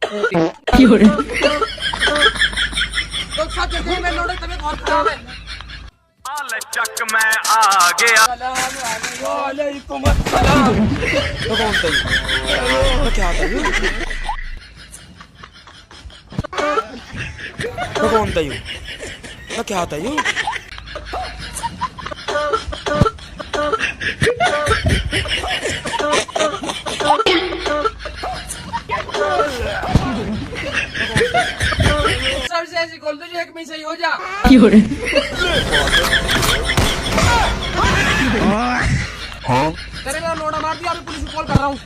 तो सच है मैं नोड़े तबीयत बहुत खराब है। चक मैं आ गया। वालेकुम अस्सलाम। तो कौन था ये? तो क्या था ये? तो कौन था ये? तो क्या था ये? सबसे ऐसी खोल दो जो एक में सही हो जा। तेरे मेरा नोड़ा मार दिया, अभी पुलिस को कॉल कर रहा हूँ।